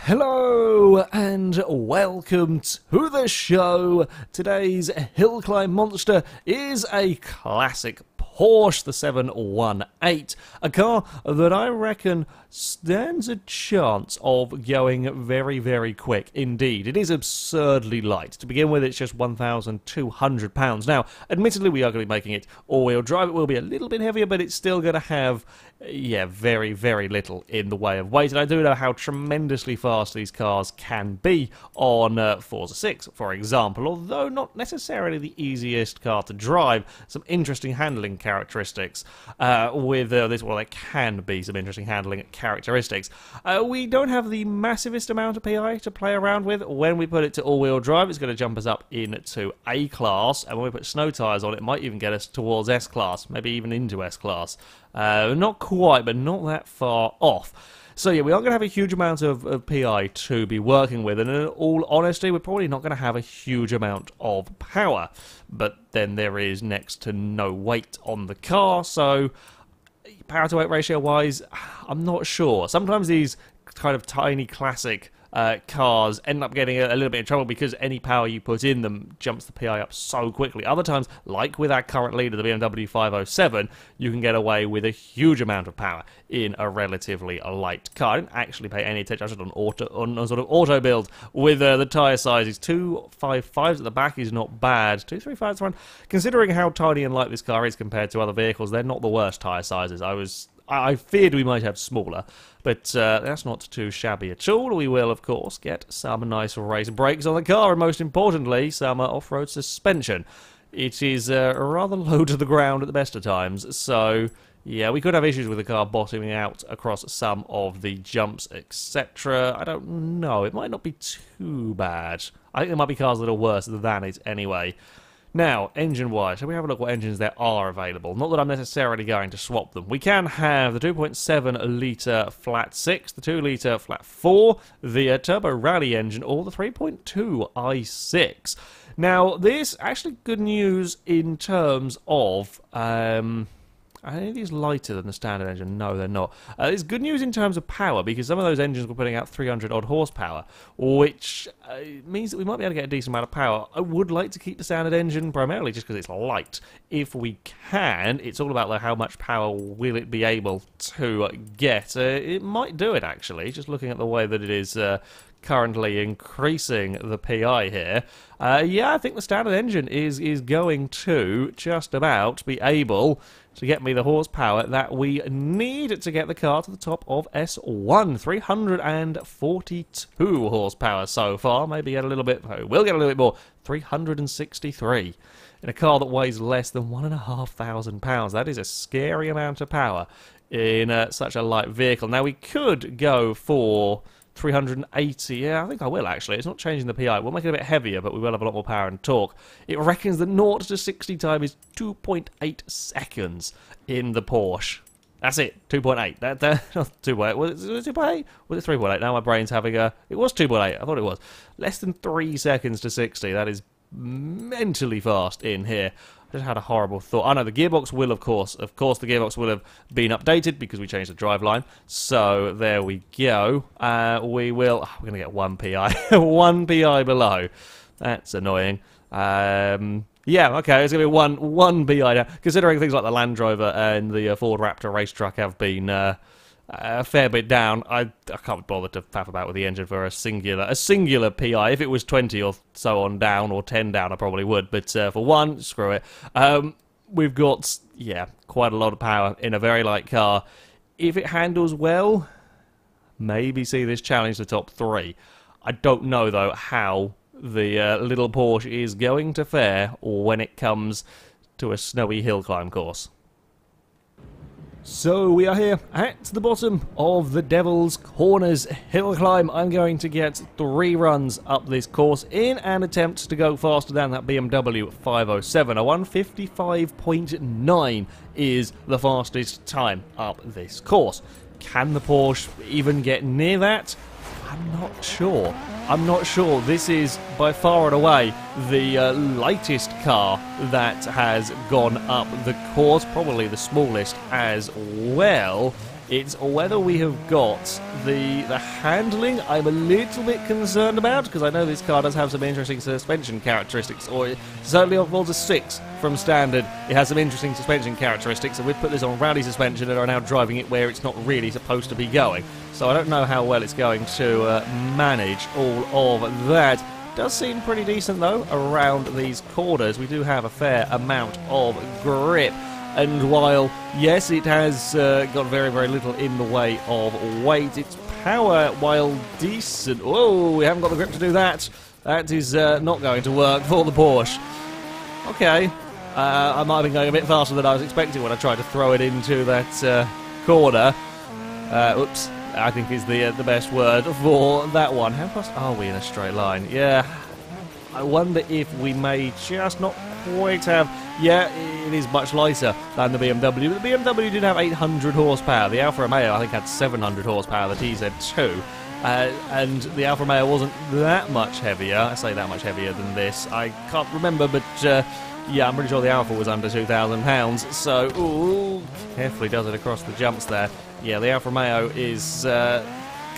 Hello and welcome to the show. Today's hill climb monster is a classic Porsche, the 718, a car that I reckon stands a chance of going very, very quick indeed. It is absurdly light. To begin with, it's just 1,200 pounds. Now, admittedly, we are going to be making it all-wheel drive. It will be a little bit heavier, but it's still going to have, very, very little in the way of weight. And I do know how tremendously fast these cars can be on Forza 6, for example, although not necessarily the easiest car to drive. Some interesting handling characteristics with this. Well, there can be some interesting handling characteristics. We don't have the massivest amount of PI to play around with. When we put it to all-wheel drive, it's going to jump us up into A-Class, and when we put snow tyres on it, might even get us towards S-Class, maybe even into S-Class. Not quite, but not that far off. So yeah, we aren't going to have a huge amount of PI to be working with, and in all honesty, we're probably not going to have a huge amount of power. But then there is next to no weight on the car, so power to weight ratio wise, I'm not sure. Sometimes these kind of tiny classic cars end up getting a little bit in trouble because any power you put in them jumps the PI up so quickly. Other times, like with our current leader, the BMW 507, you can get away with a huge amount of power in a relatively light car. I didn't actually pay any attention on auto build with the tyre sizes. 255s at the back is not bad. 235s at the front. Considering how tiny and light this car is compared to other vehicles, they're not the worst tyre sizes. I feared we might have smaller, but that's not too shabby at all. We will, of course, get some nice race brakes on the car, and most importantly, some off-road suspension. It is rather low to the ground at the best of times, so yeah, we could have issues with the car bottoming out across some of the jumps, etc. I don't know. It might not be too bad. I think there might be cars that are worse than it anyway. Now, engine-wise, shall we have a look what engines there are available? Not that I'm necessarily going to swap them. We can have the 2.7 litre flat 6, the 2 litre flat 4, the turbo rally engine, or the 3.2 i6. Now, this actually good news in terms of I think these lighter than the standard engine. No, they're not. It's good news in terms of power, because some of those engines were putting out 300-odd horsepower, which means that we might be able to get a decent amount of power. I would like to keep the standard engine, primarily just because it's light. If we can, it's all about how much power will it be able to get. It might do it, actually, just looking at the way that it is currently increasing the PI here. Yeah, I think the standard engine is going to just about be able to get me the horsepower that we need to get the car to the top of S1. 342 horsepower so far. Maybe get a little bit, we'll get a little bit more. 363 in a car that weighs less than 1,500 pounds. That is a scary amount of power in such a light vehicle. Now, we could go for 380, yeah, I think I will actually. It's not changing the PI. We'll make it a bit heavier, but we will have a lot more power and torque. It reckons the 0 to 60 time is 2.8 seconds in the Porsche. That's it, 2.8. Not 2.8. Was it 2.8? Was it 3.8? Now my brain's having a... It was 2.8. I thought it was. Less than 3 seconds to 60. That is mentally fast in here. I just had a horrible thought. I know the gearbox will, of course, the gearbox will have been updated because we changed the driveline. So there we go. We're going to get 1 PI, 1 PI below. That's annoying. Yeah, okay, it's going to be one PI now. Considering things like the Land Rover and the Ford Raptor race truck have been a fair bit down, I can't bother to faff about with the engine for a singular PI. If it was 20 or so on down, or 10 down, I probably would. But for 1, screw it. We've got, yeah, quite a lot of power in a very light car. If it handles well, maybe see this challenge the top 3. I don't know, though, how the little Porsche is going to fare when it comes to a snowy hill climb course. So we are here at the bottom of the Devil's Corners hill climb. I'm going to get 3 runs up this course in an attempt to go faster than that BMW 507. A 155.9 is the fastest time up this course. Can the Porsche even get near that? I'm not sure. This is by far and away the lightest car that has gone up the course, probably the smallest as well. It's whether we have got the handling I'm a little bit concerned about, because I know this car does have some interesting suspension characteristics, or certainly on Volta 6 from standard, it has some interesting suspension characteristics, and we've put this on rally suspension and are now driving it where it's not really supposed to be going. So I don't know how well it's going to manage all of that. Does seem pretty decent though around these corners. We do have a fair amount of grip. And while, yes, it has got very, very little in the way of weight, its power, while decent... Whoa, we haven't got the grip to do that. That is not going to work for the Porsche. Okay, I might have been going a bit faster than I was expecting when I tried to throw it into that corner. Oops, I think is the best word for that one. How fast are we in a straight line? Yeah, I wonder if we may just not quite have... Yeah, it is much lighter than the BMW. But the BMW did have 800 horsepower. The Alfa Romeo, I think, had 700 horsepower, the TZ2. And the Alfa Romeo wasn't that much heavier. I say that much heavier than this. I can't remember, but yeah, I'm pretty sure the Alfa was under 2,000 pounds. So, ooh, carefully does it across the jumps there. Yeah, the Alfa Romeo is...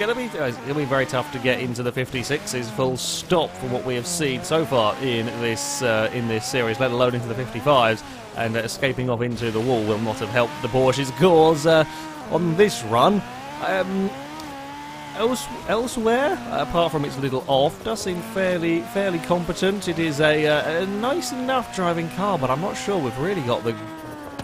It'll be very tough to get into the 56s full stop from what we have seen so far in this series, let alone into the 55s, and escaping off into the wall will not have helped the Porsche's cause on this run. Elsewhere, apart from its little off, does seem fairly competent. It is a nice enough driving car, but I'm not sure we've really got the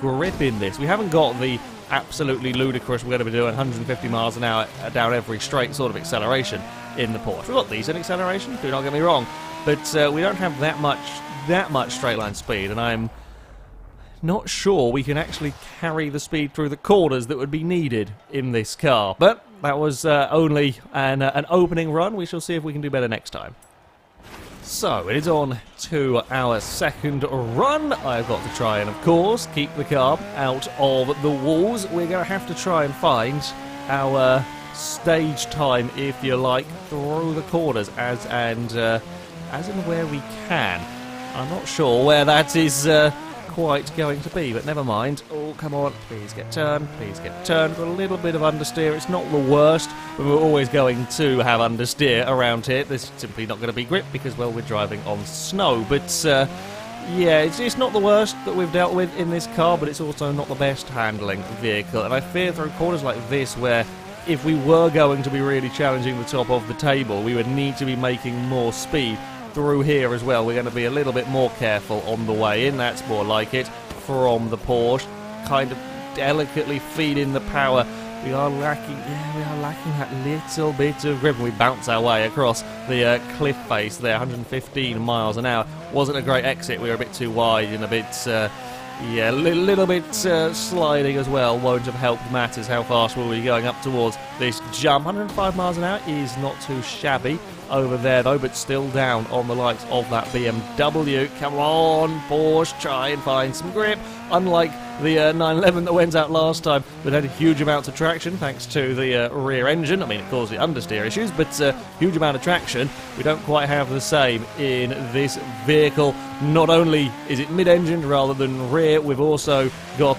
grip in this. We haven't got the absolutely ludicrous, we're going to be doing 150 miles an hour down every straight sort of acceleration in the Porsche. We've got decent acceleration, do not get me wrong, but we don't have that much straight line speed, and I'm not sure we can actually carry the speed through the corners that would be needed in this car. But that was only an opening run. We shall see if we can do better next time. So, it is on to our second run. I've got to try and, of course, keep the car out of the walls. We're going to have to try and find our stage time, if you like, through the corners as and where we can. I'm not sure where that is quite going to be, but never mind. Oh, come on, please get turned, please get turned. Got a little bit of understeer. It's not the worst, but we're always going to have understeer around here. There's simply not going to be grip because, well, we're driving on snow. But yeah, it's not the worst that we've dealt with in this car, but it's also not the best handling vehicle. And I fear through corners like this, where if we were going to be really challenging the top of the table, we would need to be making more speed through here as well. We're going to be a little bit more careful on the way in. That's more like it from the Porsche. Kind of delicately feed in the power. We are lacking that little bit of grip. We bounce our way across the cliff face there, 115 miles an hour. Wasn't a great exit. We were a bit too wide and a bit, yeah, a little bit sliding as well. Won't have helped matters. How fast will we be going up towards this jump? 105 miles an hour is not too shabby over there though, but still down on the likes of that BMW. Come on, Porsche, try and find some grip. Unlike the 911 that went out last time, that had huge amounts of traction thanks to the rear engine. I mean, it caused the understeer issues, but huge amount of traction. We don't quite have the same in this vehicle. Not only is it mid-engined rather than rear, we've also got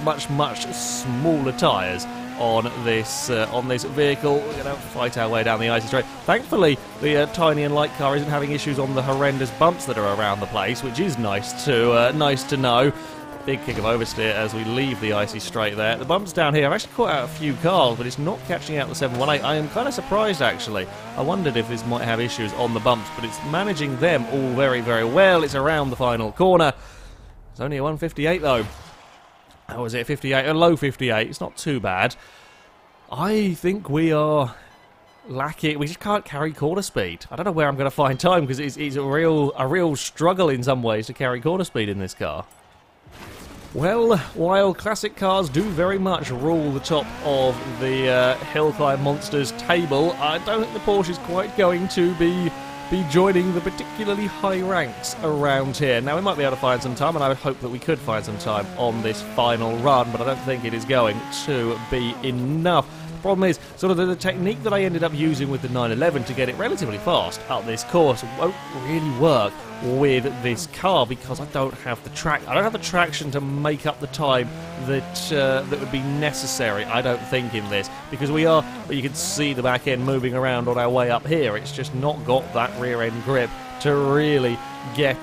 much smaller tyres on this vehicle. We're going to fight our way down the icy straight. Thankfully, the tiny and light car isn't having issues on the horrendous bumps that are around the place, which is nice to know. Big kick of oversteer as we leave the icy straight there. The bumps down here, I've actually caught out a few cars, but it's not catching out the 718. I am kind of surprised, actually. I wondered if this might have issues on the bumps, but it's managing them all very, very well. It's around the final corner. It's only a 158, though. How was it, 58? A low 58. It's not too bad. I think we are lacking. We just can't carry corner speed. I don't know where I'm going to find time, because it's a real struggle in some ways to carry corner speed in this car. Well, while classic cars do very much rule the top of the Hill Climb Monsters table, I don't think the Porsche is quite going to be joining the particularly high ranks around here. Now, we might be able to find some time, and I would hope that we could find some time on this final run, but I don't think it is going to be enough. Problem is, sort of the technique that I ended up using with the 911 to get it relatively fast up this course won't really work with this car because I don't have the traction to make up the time that would be necessary, I don't think, in this, because you can see the back end moving around on our way up here. It's just not got that rear end grip to really get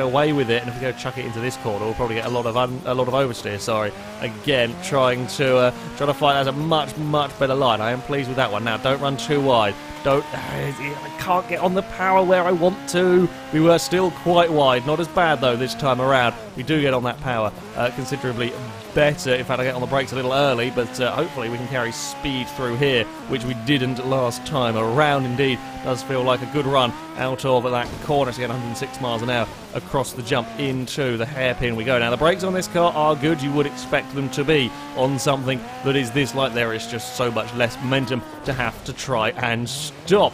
away with it. And if we go chuck it into this corner, we'll probably get a lot of oversteer. Sorry, again trying to fight as a much better line. I am pleased with that one. Now don't run too wide. I can't get on the power where I want to. We were still quite wide. Not as bad though this time around. We do get on that power considerably better. In fact, I get on the brakes a little early, but hopefully we can carry speed through here, which we didn't last time around. Indeed, does feel like a good run out of that corner to get 106 miles an hour across the jump into the hairpin we go. Now the brakes on this car are good. You would expect them to be on something that is this light. There is just so much less momentum to have to try and stop.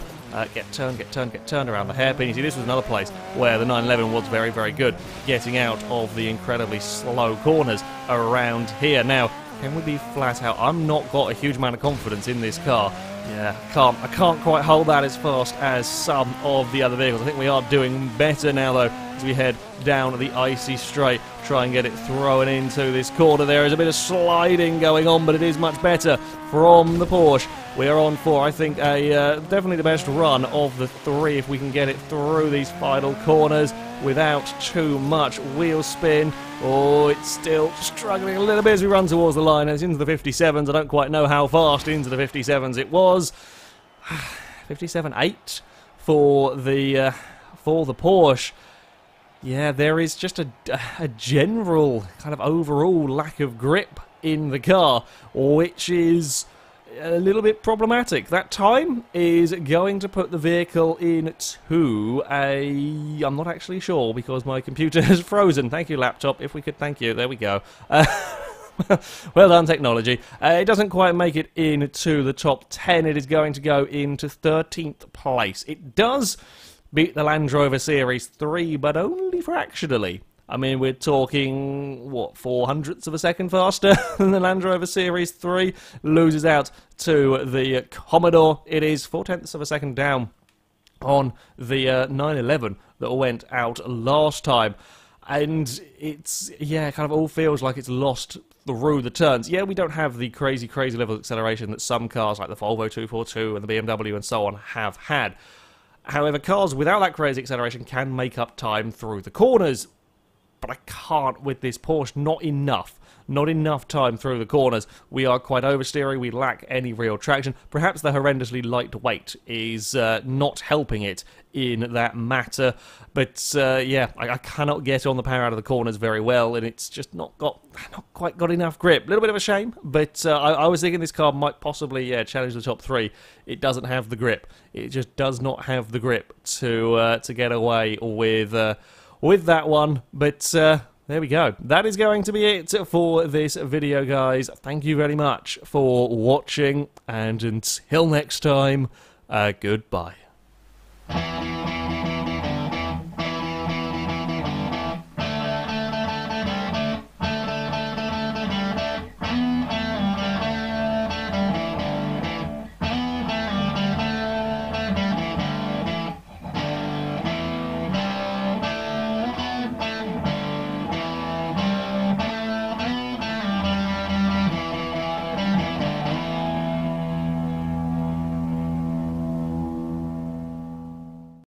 Get turned around the hairpin. You see, this was another place where the 911 was very good getting out of the incredibly slow corners around here. Now, can we be flat out? I'm not got a huge amount of confidence in this car. Yeah, I can't quite hold that as fast as some of the other vehicles. I think we are doing better now, though, as we head down the icy straight. Try and get it thrown into this corner. There is a bit of sliding going on, but it is much better from the Porsche. We are on for, I think, definitely the best run of the three if we can get it through these final corners without too much wheel spin. Oh, it's still struggling a little bit as we run towards the line. It's into the 57s. I don't quite know how fast into the 57s it was. 57.8 for the Porsche. Yeah, there is just a general kind of overall lack of grip in the car, which is a little bit problematic. That time is going to put the vehicle into I'm not actually sure because my computer has frozen. Thank you, laptop. If we could, thank you. There we go. Well done, technology. It doesn't quite make it into the top 10. It is going to go into 13th place. It does beat the Land Rover Series 3, but only fractionally. I mean, we're talking, what, 0.04 of a second faster than the Land Rover Series 3. Loses out to the Commodore. It is 0.4 of a second down on the 911 that went out last time. And it's, yeah, kind of all feels like it's lost through the turns. Yeah, we don't have the crazy level of acceleration that some cars like the Volvo 242 and the BMW and so on have had. However, cars without that crazy acceleration can make up time through the corners. But I can't with this Porsche. Not enough time through the corners. We are quite oversteering. We lack any real traction. Perhaps the horrendously light weight is not helping it in that matter. But yeah, I cannot get on the power out of the corners very well, and it's just not quite got enough grip. A little bit of a shame, but I was thinking this car might possibly challenge the top 3. It doesn't have the grip. It just does not have the grip to get away with that one. But there we go. That is going to be it for this video, guys. Thank you very much for watching, and until next time, goodbye.